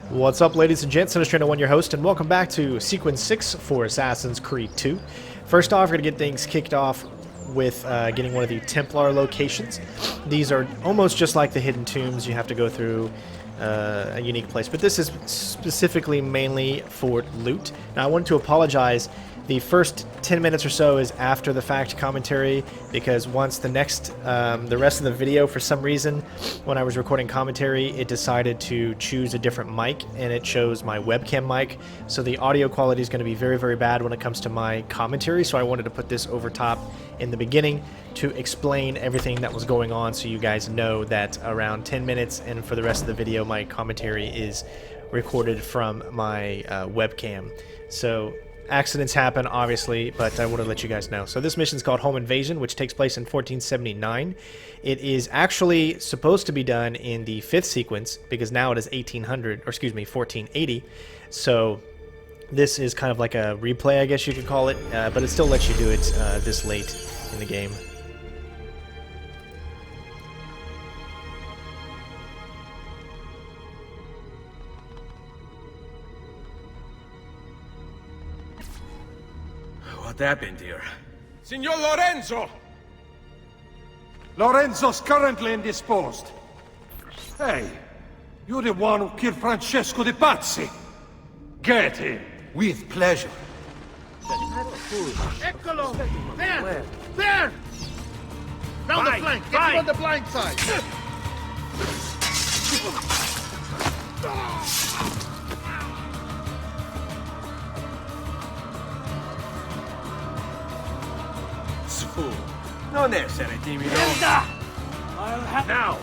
What's up, ladies and gents? Sinister1, your host, and welcome back to Sequence 6 for Assassin's Creed 2. First off, we're going to get things kicked off with getting one of the Templar locations. These are almost just like the hidden tombs. You have to go through a unique place, but this is specifically mainly for loot. Now, I wanted to apologize. The first 10 minutes or so is after the fact commentary, because once the rest of the video, for some reason, when I was recording commentary, it decided to choose a different mic, and it chose my webcam mic, so the audio quality is going to be very, very bad when it comes to my commentary, so I wanted to put this over top in the beginning to explain everything that was going on, so you guys know that around 10 minutes, and for the rest of the video, my commentary is recorded from my webcam. So accidents happen, obviously, but I want to let you guys know. So this mission is called Home Invasion, which takes place in 1479. It is actually supposed to be done in the 5th sequence, because now it is 1480. So this is kind of like a replay, I guess you could call it, but it still lets you do it this late in the game. What happened here? Signor Lorenzo! Lorenzo's currently indisposed. Hey, you're the one who killed Francesco de Pazzi. Get him. With pleasure. Eccolo! There! There! Round the flank! Get him on the blind side! Su, non essere timido. Now!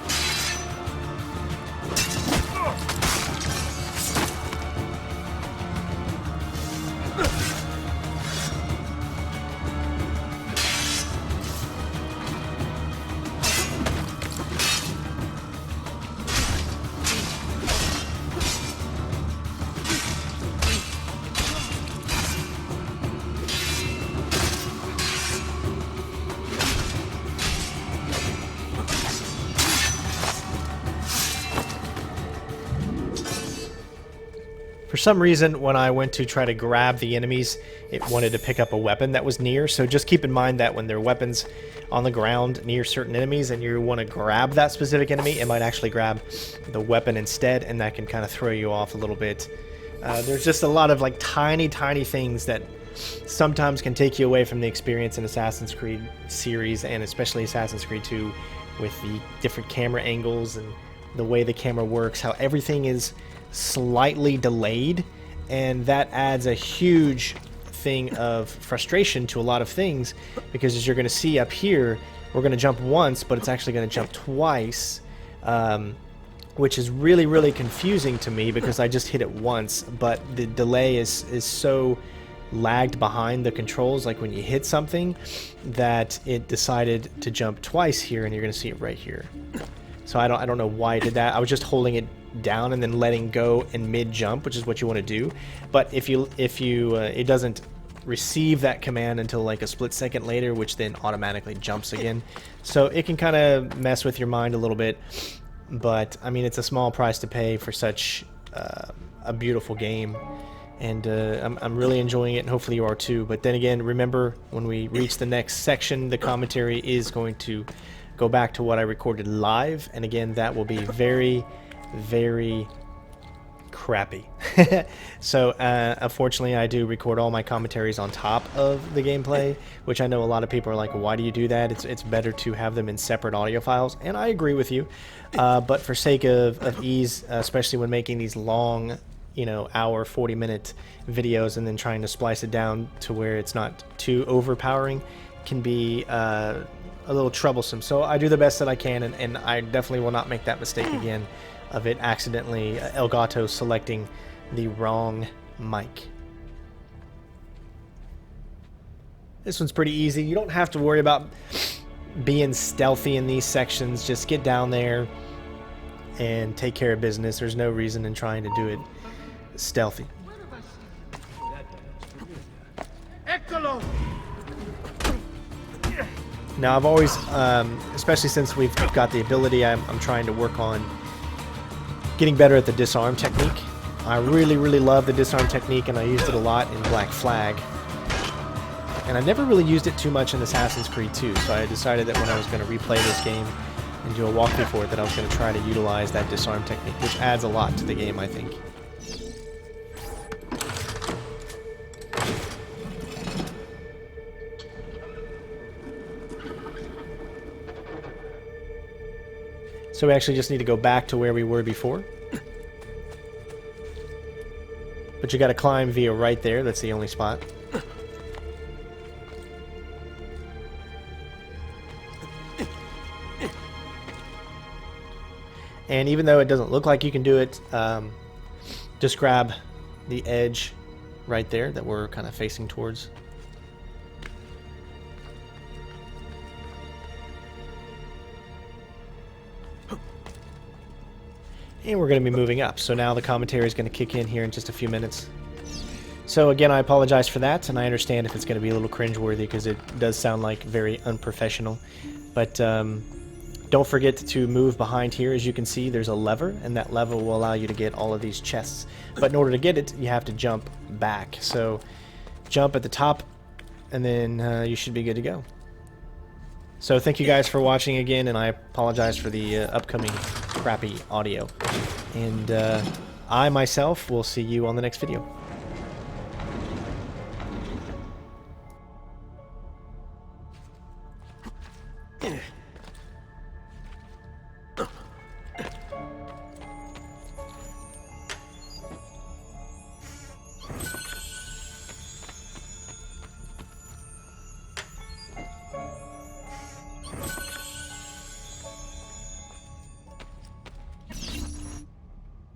For some reason, when I went to try to grab the enemies, it wanted to pick up a weapon that was near, so just keep in mind that when there are weapons on the ground near certain enemies and you want to grab that specific enemy, it might actually grab the weapon instead, and that can kind of throw you off a little bit. There's just a lot of like tiny things that sometimes can take you away from the experience in Assassin's Creed series, and especially Assassin's Creed 2, with the different camera angles and the way the camera works, how everything is slightly delayed, and that adds a huge thing of frustration to a lot of things, because as you're going to see up here, we're going to jump once, but it's actually going to jump twice, which is really confusing to me, because I just hit it once, but the delay is so lagged behind the controls, like when you hit something, that it decided to jump twice here, and you're going to see it right here. So I don't know why it did that. I was just holding it down and then letting go in mid jump, which is what you want to do. But if you it doesn't receive that command until like a split second later, which then automatically jumps again. So it can kind of mess with your mind a little bit. But I mean, it's a small price to pay for such a beautiful game, and I'm really enjoying it, and hopefully you are too. But then again, remember, when we reach the next section, the commentary is going to go back to what I recorded live, and again, that will be very crappy. So unfortunately, I do record all my commentaries on top of the gameplay, which I know a lot of people are like, why do you do that? It's better to have them in separate audio files, and I agree with you, but for sake of ease, especially when making these long, hour 40-minute videos, and then trying to splice it down to where it's not too overpowering, can be a little troublesome. So I do the best that I can, and I definitely will not make that mistake again of it accidentally Elgato selecting the wrong mic. This one's pretty easy. You don't have to worry about being stealthy in these sections. Just get down there and take care of business. There's no reason in trying to do it stealthy. Eccolo! Now I've always, especially since we've got the ability, I'm trying to work on getting better at the disarm technique. I really, really love the disarm technique, and I used it a lot in Black Flag. And I never really used it too much in Assassin's Creed 2, so I decided that when I was going to replay this game and do a walkthrough for it, that I was going to try to utilize that disarm technique, which adds a lot to the game, I think. So we actually just need to go back to where we were before. But you got to climb via right there. That's the only spot. And even though it doesn't look like you can do it, just grab the edge right there that we're kind of facing towards. And we're going to be moving up. So now the commentary is going to kick in here in just a few minutes. So again, I apologize for that, and I understand if it's going to be a little cringeworthy because it does sound like very unprofessional. But don't forget to move behind here. As you can see, there's a lever, and that lever will allow you to get all of these chests. But in order to get it, you have to jump back. So jump at the top, and then you should be good to go. So thank you guys for watching again, and I apologize for the upcoming crappy audio. And I myself will see you on the next video.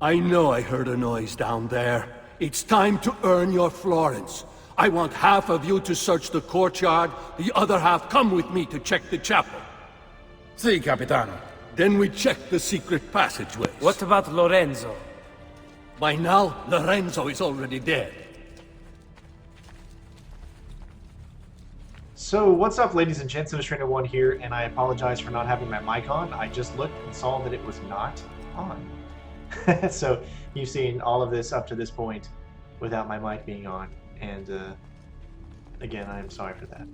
I know I heard a noise down there. It's time to earn your florins. I want half of you to search the courtyard, the other half come with me to check the chapel. Si, Capitano. Then we check the secret passageways. What about Lorenzo? By now, Lorenzo is already dead. So what's up, ladies and gents? Trainer1 here, and I apologize for not having my mic on. I just looked and saw that it was not on. So you've seen all of this up to this point without my mic being on, and again, I am sorry for that.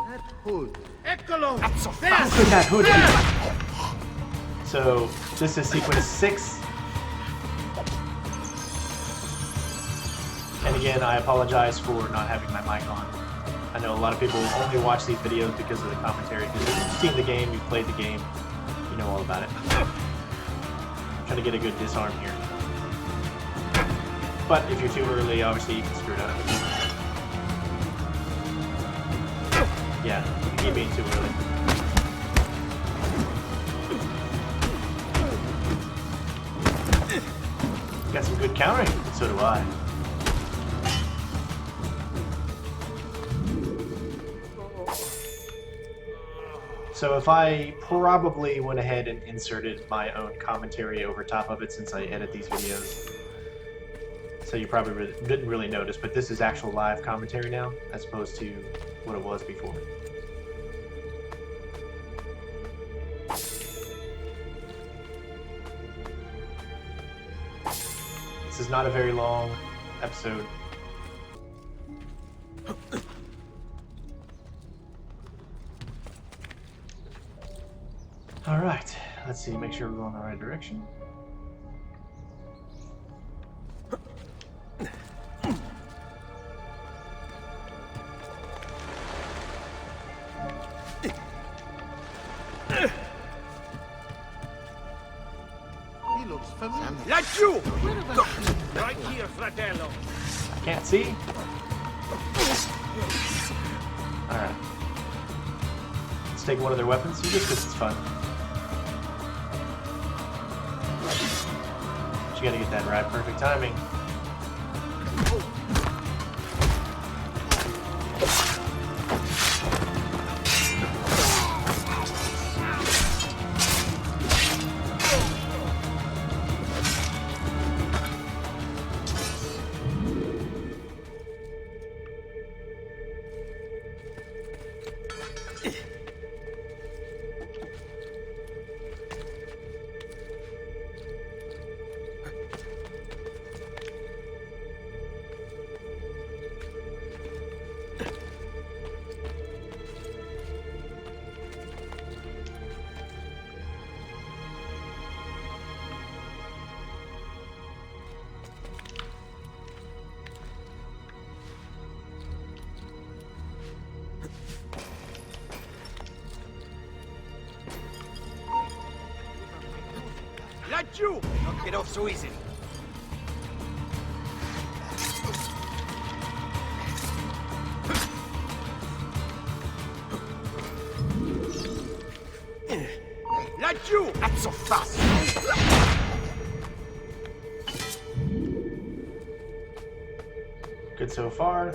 That hood. Eccolo! How could that hood be? So this is sequence 6. And again, I apologize for not having my mic on. I know a lot of people only watch these videos because of the commentary, because you've seen the game, you've played the game, you know all about it. I'm trying to get a good disarm here. But if you're too early, obviously you can screw it up. Yeah, you keep being too early. Got some good countering, so do I. So if I probably went ahead and inserted my own commentary over top of it since I edit these videos. So you probably didn't really notice, but this is actual live commentary now, as opposed to what it was before. This is not a very long episode. All right, let's see, make sure we're going the right direction. He looks familiar. Laggiù! Right here, fratello. I can't see. All right. Let's take one of their weapons, just because it's fun. But you gotta get that right, perfect timing. Laggiù! Not get off so easy. Laggiù! Not so fast! Good so far.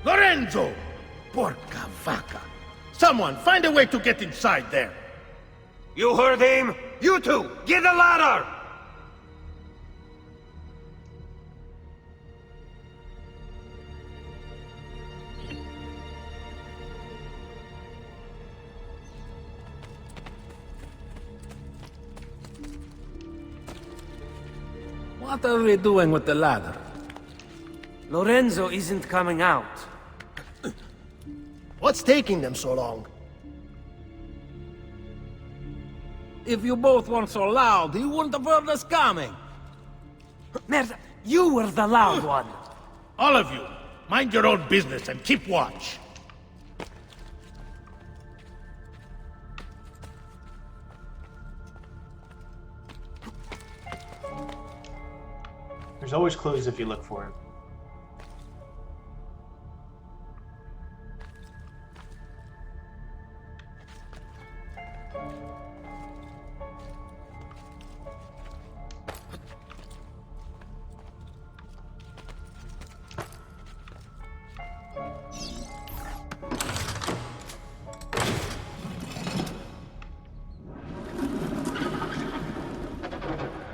Lorenzo! Porca vaca! Someone, find a way to get inside there! You heard him? You two, get a ladder! What are we doing with the ladder? Lorenzo isn't coming out. What's taking them so long? If you both weren't so loud, he wouldn't have heard us coming. Merda, you were the loud one. All of you, mind your own business and keep watch. There's always clues if you look for them.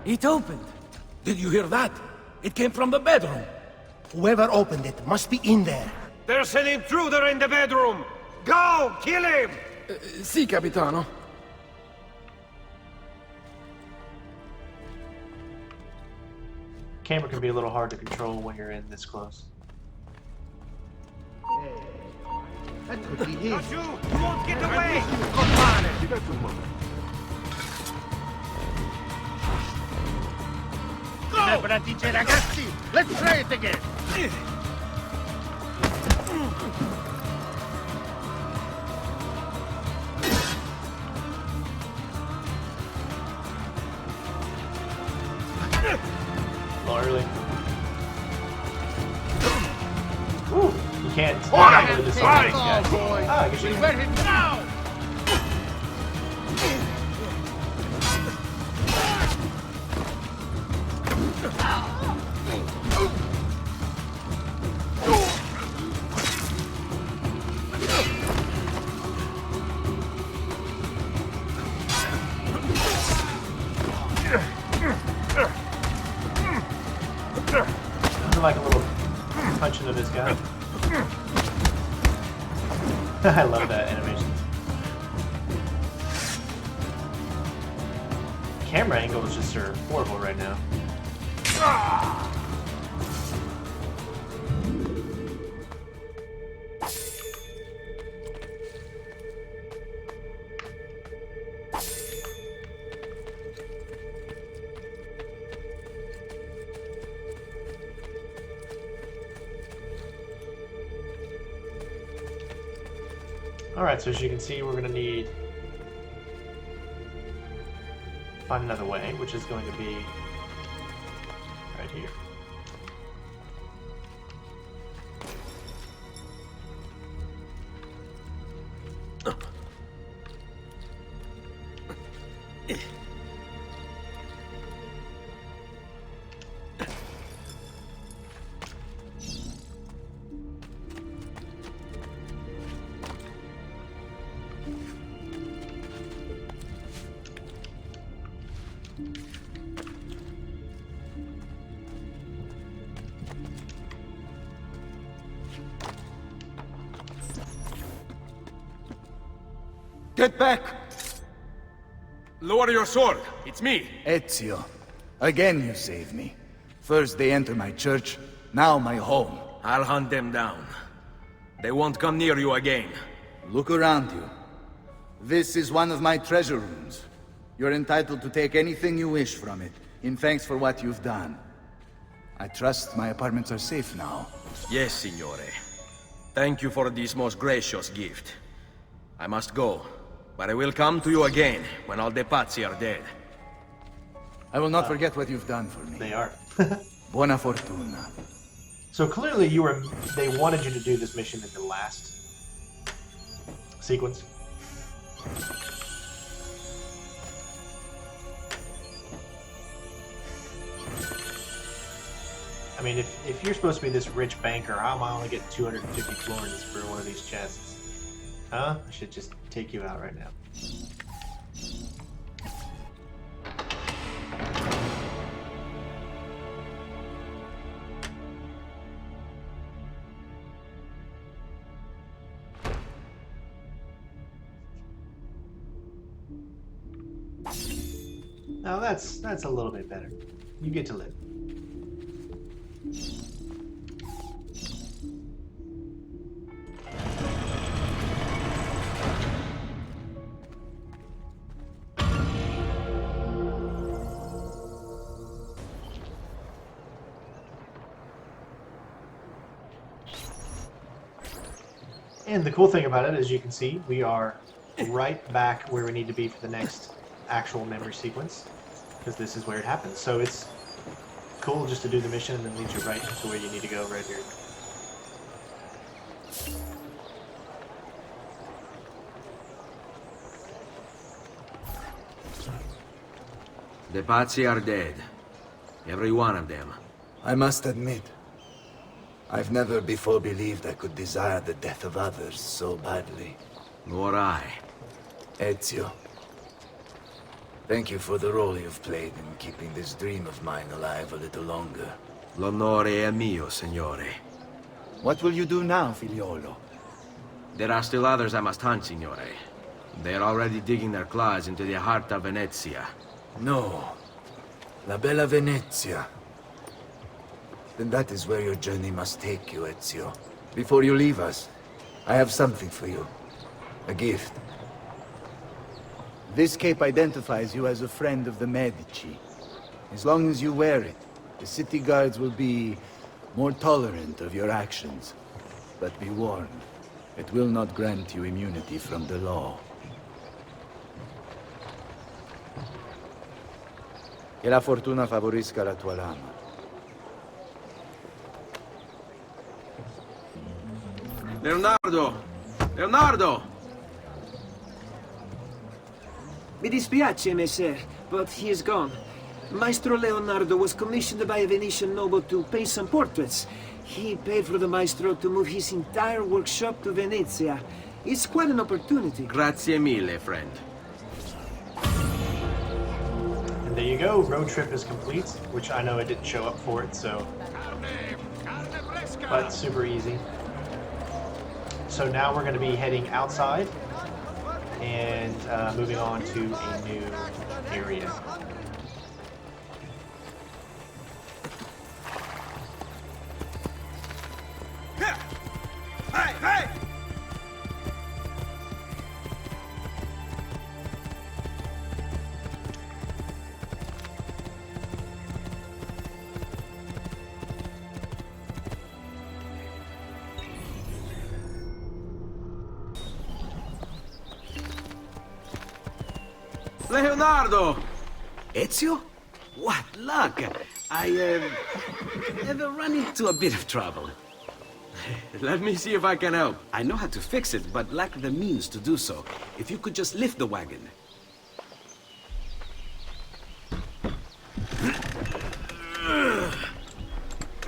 It opened. Did you hear that? It came from the bedroom. Whoever opened it must be in there. There's an intruder in the bedroom. Go, kill him! Sì, capitano. Camera can be a little hard to control when you're in this close. That could be his. Laggiù! You won't get away! Preparatevi, ragazzi! Let's try it again! Early. Ooh, you can't do this on these guys. Ah, I guess you Let him now! like a little punch into this guy. I love that animation. Camera angles just are horrible right now. Alright, so as you can see, we're going to need find another way, which is going to be right here. Get back! Lower your sword. It's me. Ezio, again you saved me. First they enter my church, now my home. I'll hunt them down. They won't come near you again. Look around you. This is one of my treasure rooms. You're entitled to take anything you wish from it, in thanks for what you've done. I trust my apartments are safe now. Yes, signore. Thank you for this most gracious gift. I must go, but I will come to you again when all the pazzi are dead. I will not forget what you've done for me. They are. Buona fortuna. So clearly they wanted you to do this mission in the last sequence. I mean, if you're supposed to be this rich banker, how am I only getting 250 florins for one of these chests? Huh? I should just take you out right now. Now that's a little bit better. You get to live. And the cool thing about it, as you can see, we are right back where we need to be for the next actual memory sequence, because this is where it happens. So it's cool just to do the mission and then leads you right to where you need to go right here. The pazzi are dead. Every one of them. I must admit, I've never before believed I could desire the death of others so badly. Nor I. Ezio, thank you for the role you've played in keeping this dream of mine alive a little longer. L'onore è mio, signore. What will you do now, figliolo? There are still others I must hunt, signore. They are already digging their claws into the heart of Venezia. No. La bella Venezia. Then that is where your journey must take you, Ezio. Before you leave us, I have something for you. A gift. This cape identifies you as a friend of the Medici. As long as you wear it, the city guards will be more tolerant of your actions. But be warned, it will not grant you immunity from the law. Che la fortuna favorisca la tua lama. Leonardo! Leonardo! Mi dispiace, messer, but he is gone. Maestro Leonardo was commissioned by a Venetian noble to paint some portraits. He paid for the maestro to move his entire workshop to Venezia. It's quite an opportunity. Grazie mille, friend. And there you go, road trip is complete, which I know I didn't show up for it, so... But super easy. So now we're going to be heading outside and moving on to a new area. Hey, hey! Leonardo! Ezio? What luck! I have run into a bit of trouble. Let me see if I can help. I know how to fix it, but lack the means to do so. If you could just lift the wagon.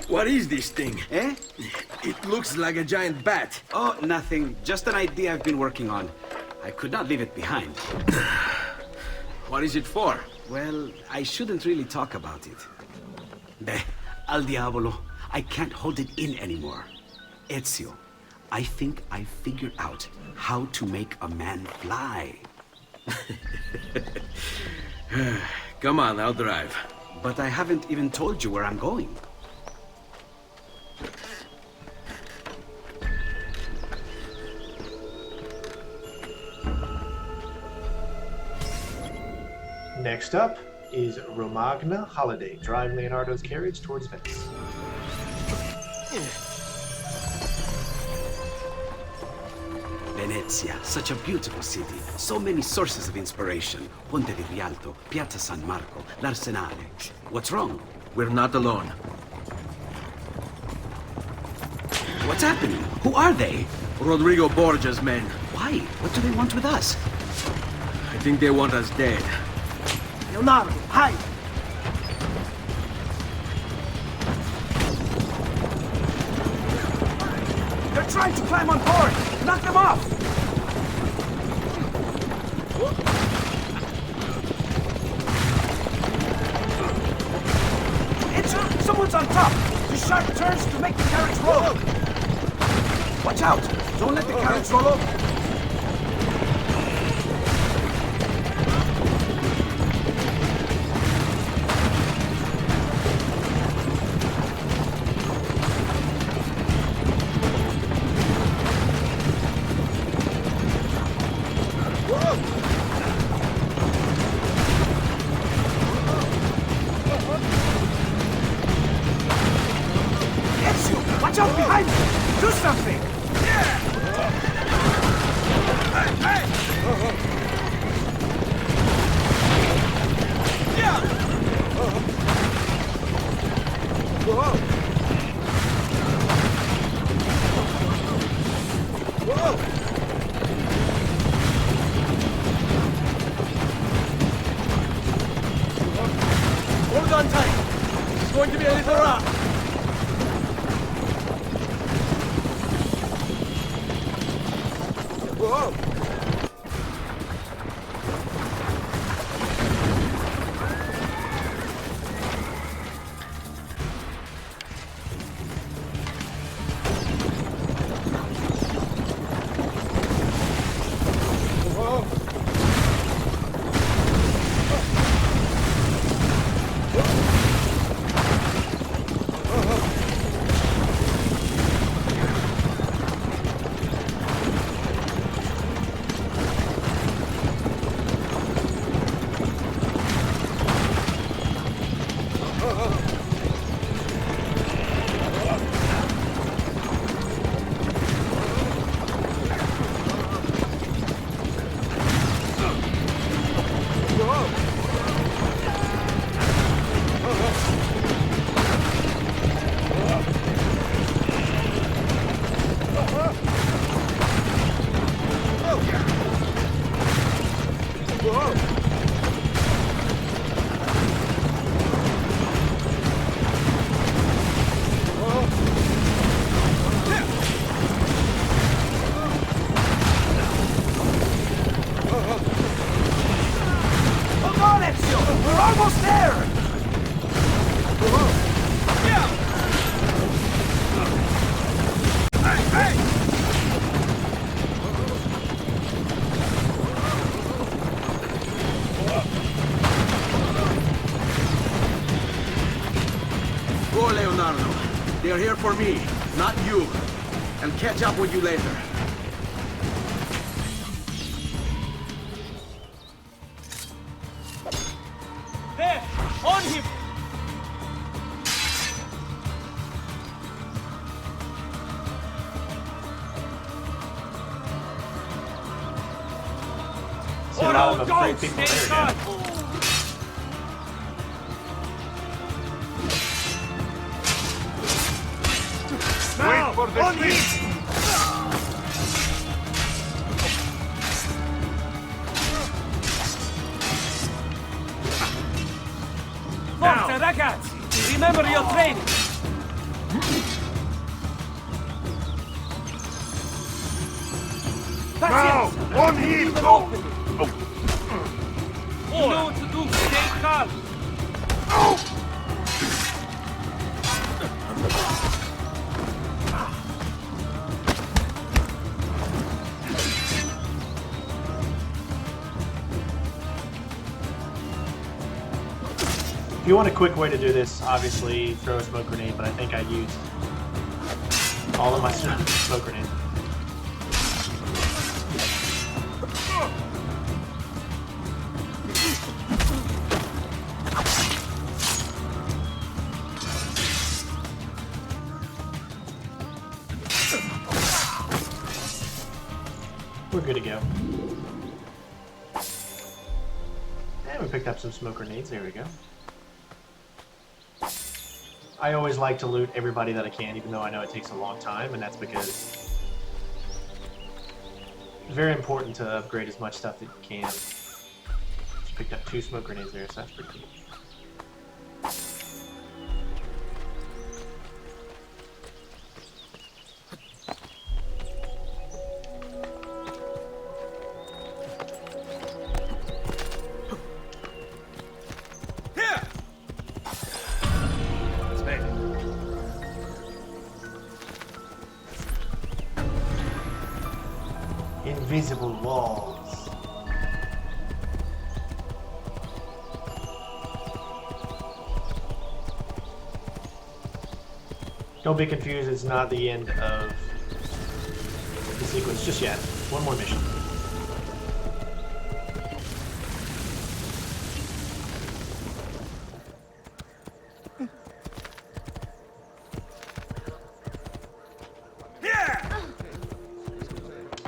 What is this thing? Eh? It looks like a giant bat. Oh, nothing. Just an idea I've been working on. I could not leave it behind. What is it for? Well, I shouldn't really talk about it. Beh, al diavolo. I can't hold it in anymore. Ezio, I think I figured out how to make a man fly. Come on, I'll drive. But I haven't even told you where I'm going. Next up is Romagna Holiday. Drive Leonardo's carriage towards Venice. Venezia, such a beautiful city. So many sources of inspiration. Ponte di Rialto, Piazza San Marco, l'Arsenale. What's wrong? We're not alone. What's happening? Who are they? Rodrigo Borgia's men. Why? What do they want with us? I think they want us dead. Leonardo, hide! They're trying to climb on board! Knock them off! Ezio, someone's on top! Do sharp turns to make the carriage roll! Watch out! Don't let the carriage roll over! Ezio, watch out behind you! Do something! Hold on tight. It's going to be a little rough. Whoa! They are here for me, not you. I'll catch up with you later. There! On him! See a lot of afraid people there again. Wait for the switch! Forza, ragazzi! Remember your training! Now! On him! You know what to do, stay calm! If you want a quick way to do this, obviously throw a smoke grenade, but I think I used all of my smoke grenades. we're good to go. And we picked up some smoke grenades. There we go. I always like to loot everybody that I can, even though I know it takes a long time, and that's because it's very important to upgrade as much stuff that you can. Just picked up 2 smoke grenades there, so that's pretty cool. Invisible walls. Don't be confused, it's not the end of the sequence just yet. One more mission.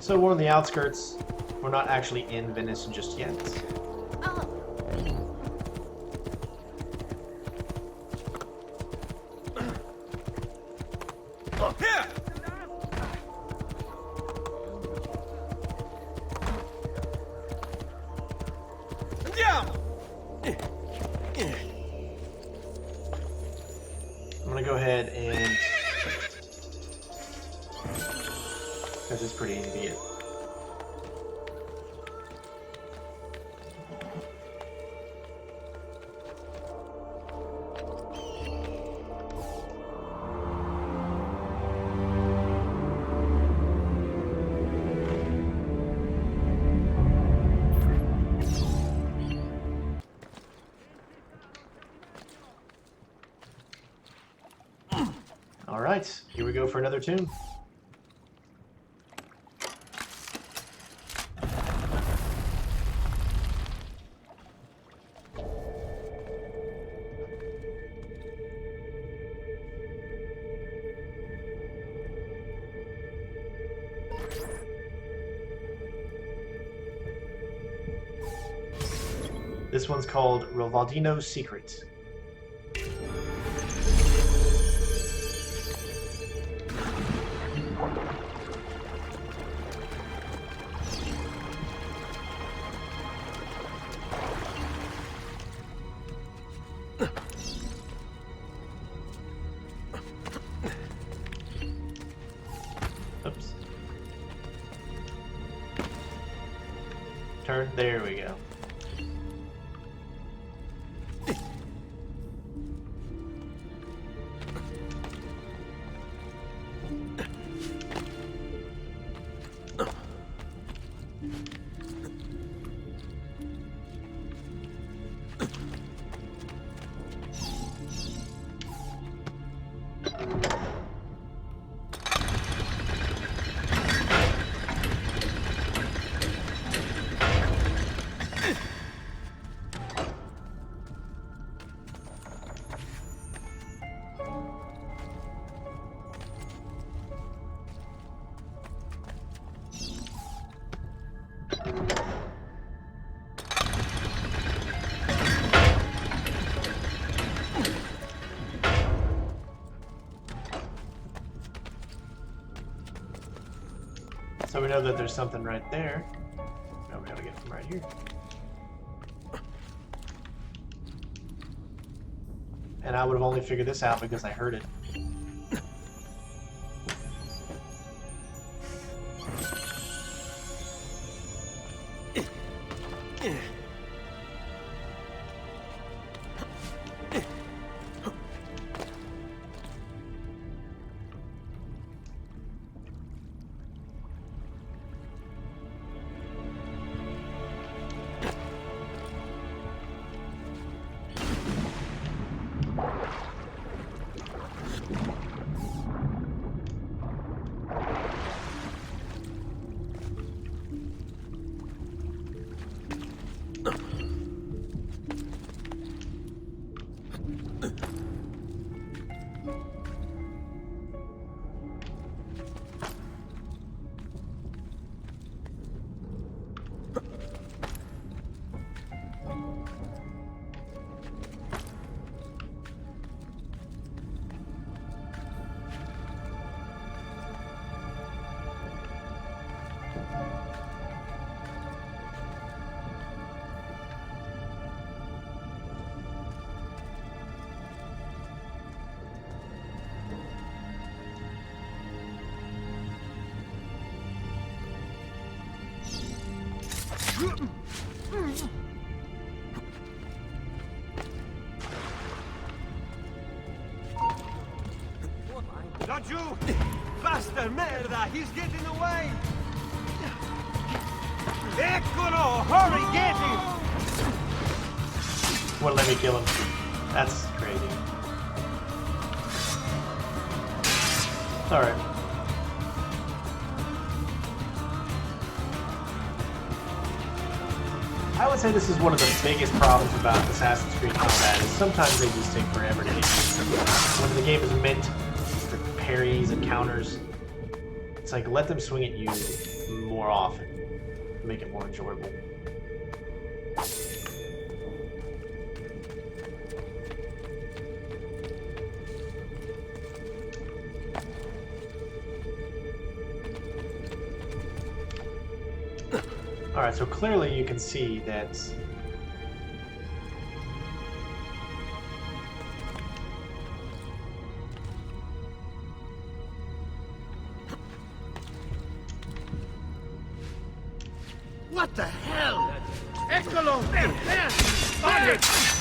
So we're on the outskirts. We're not actually in Venice just yet. I'm gonna go ahead and, because it's pretty easy to get. Alright, here we go for another tune. This one's called Ravaldino's Secret. Oops. Turn. There we go. So we know that there's something right there. Now we gotta get from right here. And I would have only figured this out because I heard it. Not you! Faster, merda! He's getting away! Eccolo! Hurry, get him! Wouldn't let me kill him. That's crazy. Alright. I would say this is one of the biggest problems about Assassin's Creed combat is sometimes they just take forever to hit you. When the game is meant for parries and counters, it's like let them swing at you more often. Make it more enjoyable. Alright, so clearly you can see that What the hell? Eccolo! There! On it!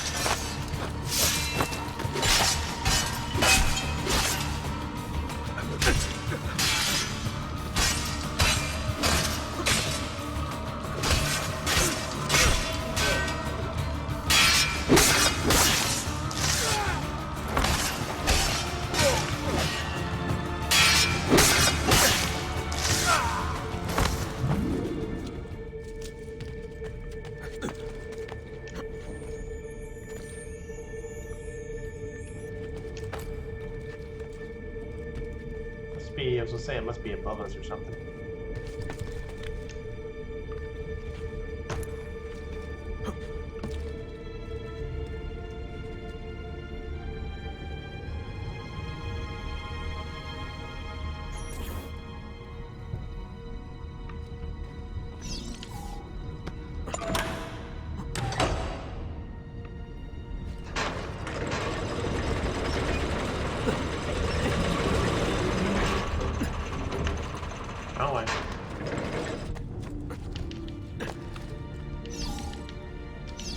I was gonna say it must be above us or something.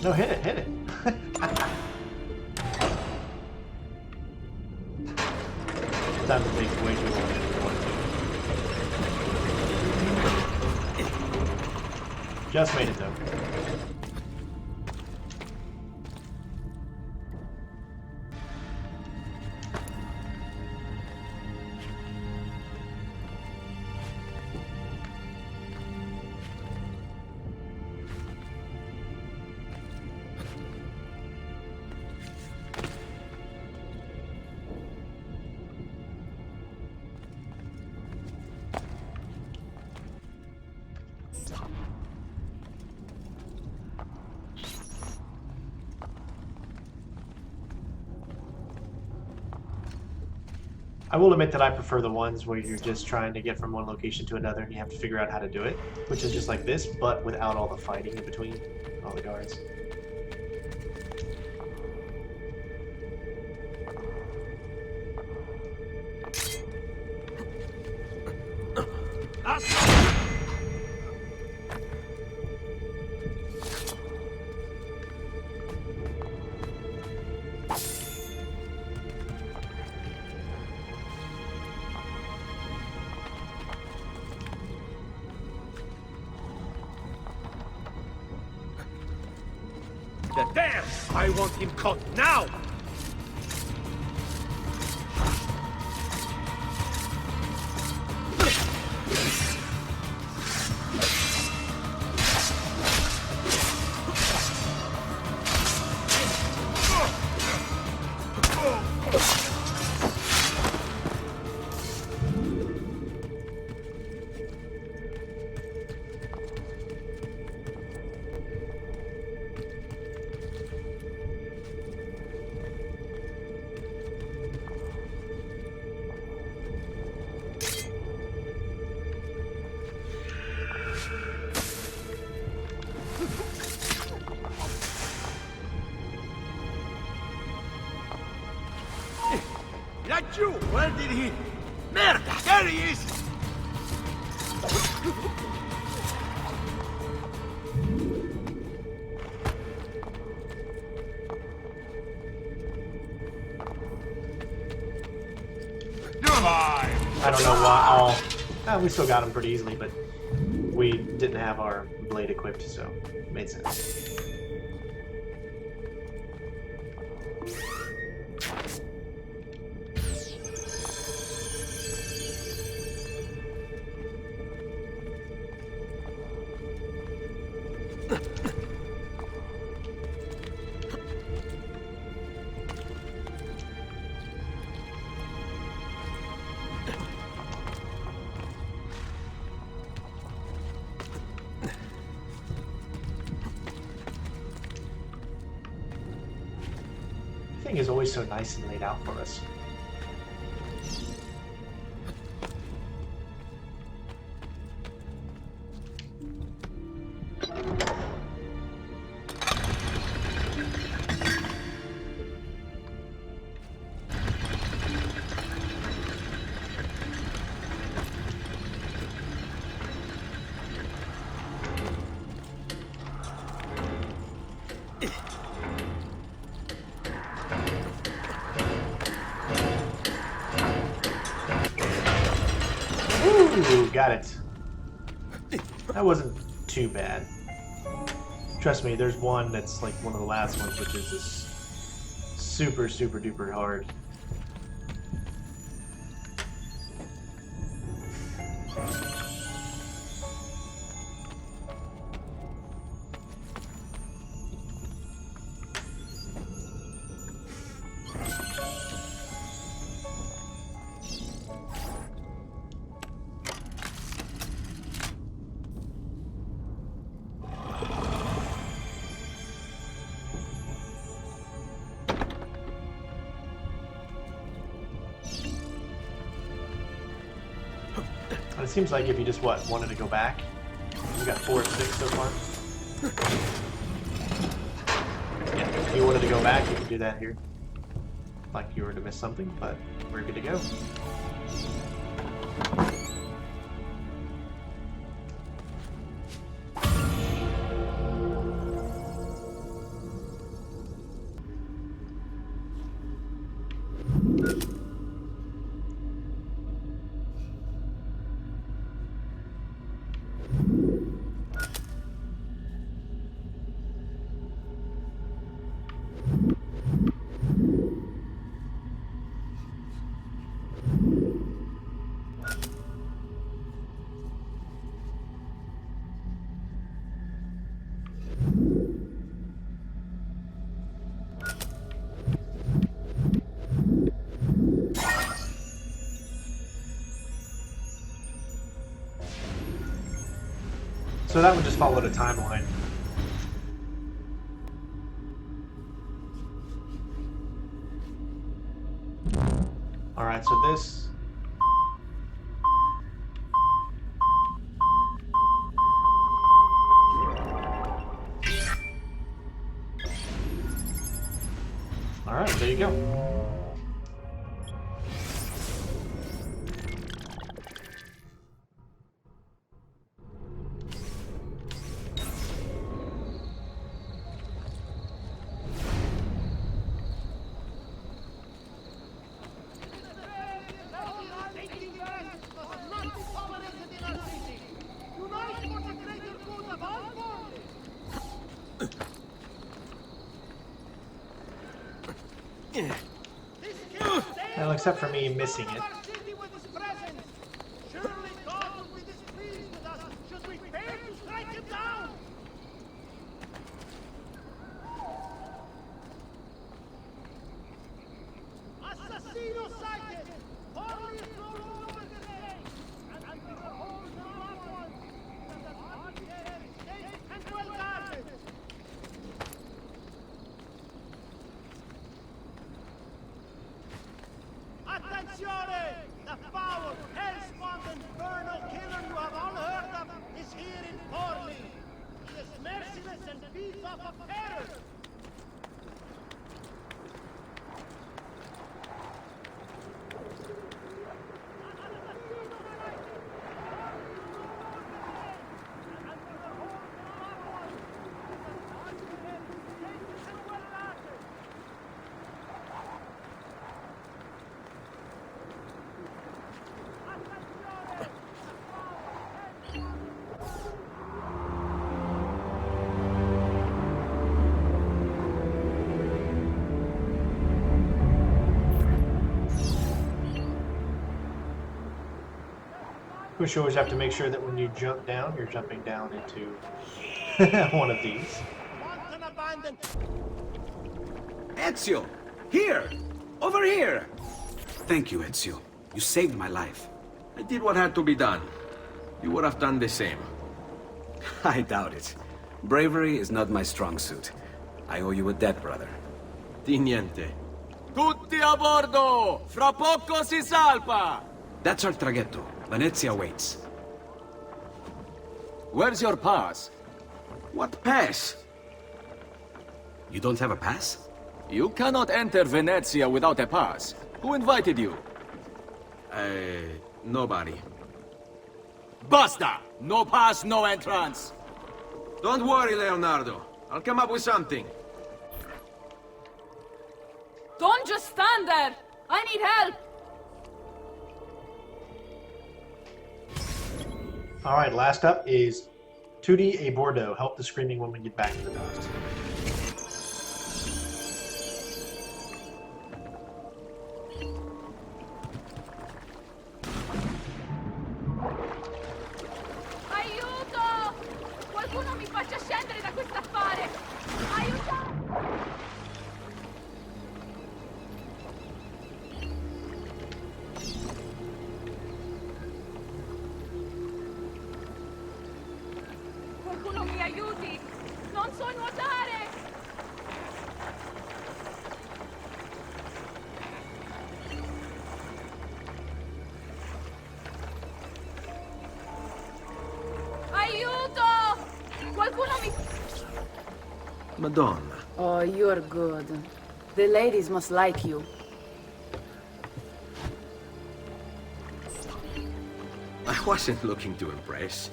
No, hit it, hit it. That takes way too long if you want to. Just made it though. I will admit that I prefer the ones where you're just trying to get from one location to another and you have to figure out how to do it, which is just like this, but without all the fighting in between, all the guards. There! I want him caught now! Laggiù! Where did he... Merda! There he is! I don't know why. We still got him pretty easily, but we didn't have our blade equipped, so it made sense. Is always so nice and laid out for us. Ooh, got it. That wasn't too bad. Trust me, there's one that's like one of the last ones, which is just super, super duper hard. It seems like if you just, wanted to go back, we got 4 of 6 so far. Yeah, if you wanted to go back, you could do that here. Like you were to miss something, but we're good to go. So that one just followed a timeline. Alright, so this... Alright, there you go. Well, except for me missing it. The foul, hell-spawned, infernal killer you have all heard of is here in Forli. He is merciless and feeds off of terror. course, you always have to make sure that when you jump down, you're jumping down into one of these. Ezio! Here! Over here! Thank you, Ezio. You saved my life. I did what had to be done. You would have done the same. I doubt it. Bravery is not my strong suit. I owe you a debt, brother. Di niente. Tutti a bordo! Fra poco si salpa! That's our traghetto. Venezia waits. Where's your pass? What pass? You don't have a pass? You cannot enter Venezia without a pass. Who invited you? Nobody. Basta! No pass, no entrance! Don't worry, Leonardo. I'll come up with something. Don't just stand there! I need help! Alright, last up is Tutti a Bordo. Help the screaming woman get back to the dust. Aiuto! Qualcuno mi faccia scendere da quest'affare! Aiuto! Qualcuno mi aiuti! Non so nuotare! Aiuto! Qualcuno mi... Madonna. Oh, you're good. The ladies must like you. I wasn't looking to impress.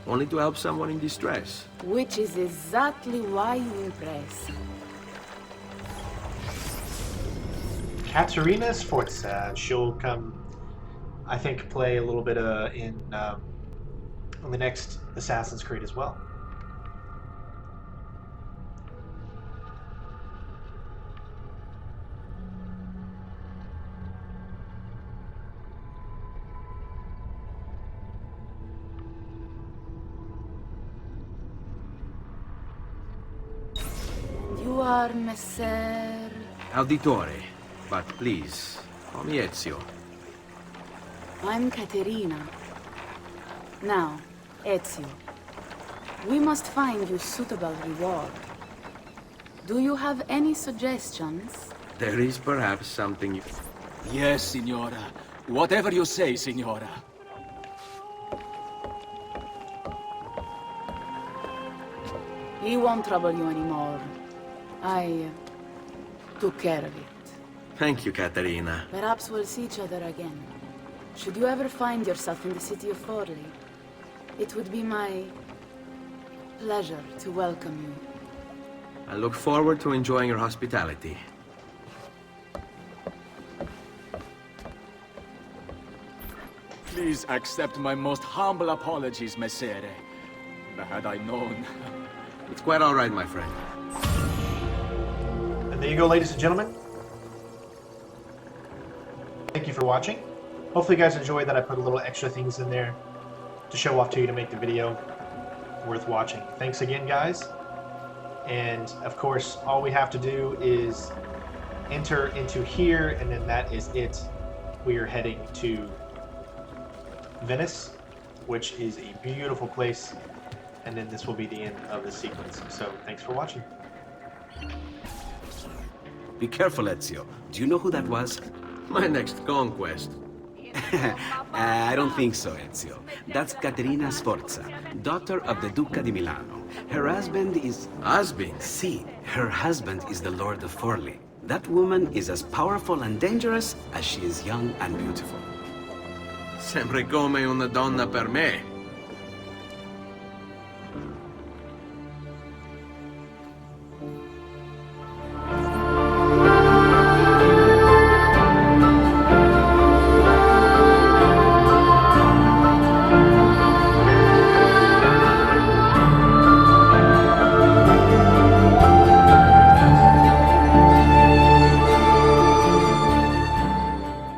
Only to help someone in distress. Which is exactly why you impress. Katerina Sforza. She'll come, I think, play a little bit in the next Assassin's Creed as well. You are Messer... Auditore. But please, call me Ezio. I'm Caterina. Now, Ezio, we must find you suitable reward. Do you have any suggestions? There is perhaps something you... Yes, Signora. Whatever you say, Signora. He won't trouble you anymore. I took care of it. Thank you, Caterina. Perhaps we'll see each other again. Should you ever find yourself in the city of Forli, it would be my pleasure to welcome you. I look forward to enjoying your hospitality. Please accept my most humble apologies, Messere. Had I known... It's quite all right, my friend. And there you go, ladies and gentlemen. Thank you for watching. Hopefully you guys enjoyed that I put a little extra things in there to show off to you to make the video worth watching. Thanks again, guys. And of course, all we have to do is enter into here, and then that is it. We are heading to Venice, which is a beautiful place. And then this will be the end of the sequence. So thanks for watching. Be careful, Ezio. Do you know who that was? My next conquest. I don't think so, Ezio. That's Caterina Sforza, daughter of the Duca di Milano. Her husband is... Husband? Si, her husband is the Lord of Forli. That woman is as powerful and dangerous as she is young and beautiful. Sempre come una donna per me.